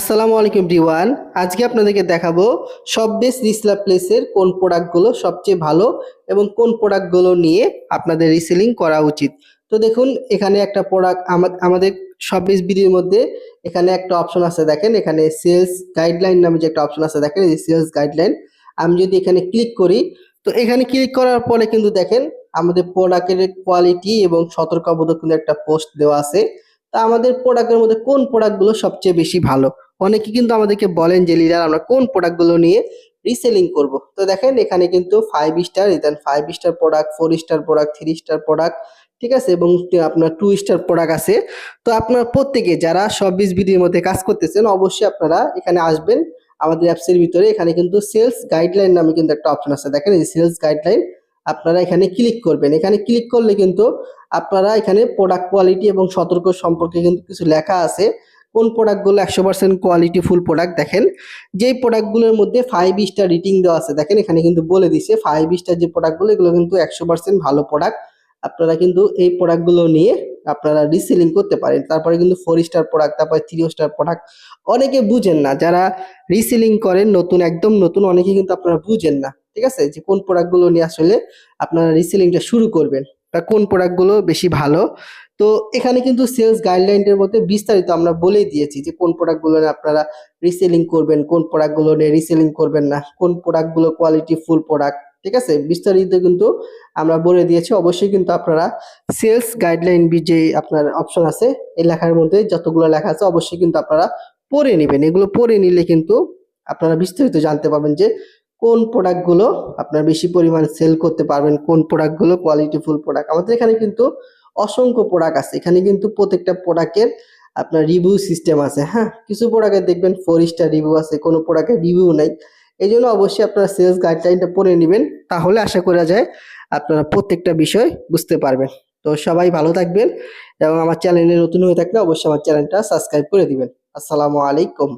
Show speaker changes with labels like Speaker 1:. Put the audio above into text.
Speaker 1: আসসালামু আলাইকুম এভরিওয়ান। আজকে আপনাদেরকে দেখাবো শপবেস রিসেলার প্লেসের কোন প্রোডাক্টগুলো সবচেয়ে ভালো এবং কোন প্রোডাক্টগুলো নিয়ে আপনাদের রিসেলিং করা উচিত। তো দেখুন এখানে একটা প্রোডাক্ট আমাদের শপবেস বিডির মধ্যে এখানে একটা অপশন আছে, দেখেন এখানে সেলস গাইডলাইন নামে যে একটা অপশন আছে, দেখেন এই সেলস গাইডলাইন। আমি যদি এখানে ক্লিক করি, তো এখানে ক্লিক করার পরে কিন্তু দেখেন আমাদের প্রোডাক্টের কোয়ালিটি এবং সতর্কবার্তা কিন্তু একটা পোস্ট দেওয়া আছে। তা আমাদের প্রোডাক্টের মধ্যে কোন প্রোডাক্টগুলো সবচেয়ে বেশি ভালো, অনেকে কিন্তু আমাদেরকে বলেন যে লিডার আমরা কোন প্রোডাক্টগুলো নিয়ে রিসেলিং করব। তো দেখেন এখানে কিন্তু 5 স্টার, দেন 5 star product, 4 star product, 3 star product, ঠিক আছে, এবং আপনার 2 স্টার প্রোডাক্ট আছে। তো আপনার প্রত্যেকে যারা শপবিজ বিডির মধ্যে কাজ করতেছেন অবশ্যই আপনারা এখানে আসবেন। আমাদের অ্যাপসের ভিতরে এখানে কিন্তু সেলস গাইডলাইন নামে কিন্তু একটা অপশন আছে, দেখেন এই সেলস গাইডলাইন। আপনারা এখানে ক্লিক করবেন, এখানে ক্লিক করলে কিন্তু আপনারা এখানে প্রোডাক্ট কোয়ালিটি এবং সতর্ক সম্পর্কে কিন্তু কিছু লেখা আছে। কোন প্রোডাক্টগুলো 100% কোয়ালিটি ফুল প্রোডাক্ট, দেখেন যেই প্রোডাক্টগুলোর মধ্যে 5 স্টার রেটিং দেওয়া আছে, দেখেন এখানে কিন্তু বলে দিছে 5 স্টার যে প্রোডাক্টগুলো এগুলো কিন্তু 100% ভালো প্রোডাক্ট। আপনারা কিন্তু এই প্রোডাক্টগুলো নিয়ে আপনারা রিসেলিং করতে পারেন। তারপরে কিন্তু 4 স্টার প্রোডাক্ট, তারপরে 3 স্টার প্রোডাক্ট। অনেকে বুঝেন না, যারা রিসেলিং করেন নতুন, একদম নতুন, অনেকে কিন্তু আপনারা বুঝেন না, ঠিক আছে, যে কোন প্রোডাক্টগুলো নিয়ে আসলে আপনারা রিসেলিংটা শুরু করবেন বা কোন প্রোডাক্টগুলো বেশি ভালো। তো এখানে কিন্তু সেলস গাইডলাইনের মধ্যে বিস্তারিত আমরা বলেই দিয়েছি যে কোন প্রোডাক্টগুলো নিয়ে আপনারা রিসেলিং করবেন, কোন প্রোডাক্টগুলো নিয়ে রিসেলিং করবেন না, কোন প্রোডাক্টগুলো কোয়ালিটি ফুল প্রোডাক্ট, ঠিক আছে, বিস্তারিত কিন্তু আমরা বলে দিয়েছি। অবশ্যই কিন্তু আপনারা সেলস গাইডলাইন যে আপনার অপশন আছে এই লেখার মধ্যে যতগুলো লেখা আছে অবশ্যই কিন্তু আপনারা পড়ে নেবেন। এগুলো পড়ে নিলে কিন্তু আপনারা বিস্তারিত জানতে পারবেন যে কোন প্রোডাক্টগুলো আপনার বেশি পরিমাণ সেল করতে পারবেন, কোন প্রোডাক্টগুলো কোয়ালিটি ফুল প্রোডাক্ট। আমাদের এখানে কিন্তু অসংখ্য প্রোডাক্ট আছে, এখানে কিন্তু প্রত্যেকটা প্রোডাক্টের আপনার রিভিউ সিস্টেম আছে। হ্যাঁ, কিছু প্রোডাক্টের দেখবেন 4 স্টার রিভিউ আছে, কোনো প্রোডাক্টের রিভিউ নাই। এই জন্য অবশ্যই আপনারা সেলস গাইডলাইনটা পড়ে নেবেন, তাহলে আশা করা যায় আপনারা প্রত্যেকটা বিষয় বুঝতে পারবেন। তো সবাই ভালো থাকবেন এবং আমার চ্যানেলে নতুন হয়ে থাকলে অবশ্যই আমার চ্যানেলটা সাবস্ক্রাইব করে দিবেন। আসসালামু আলাইকুম।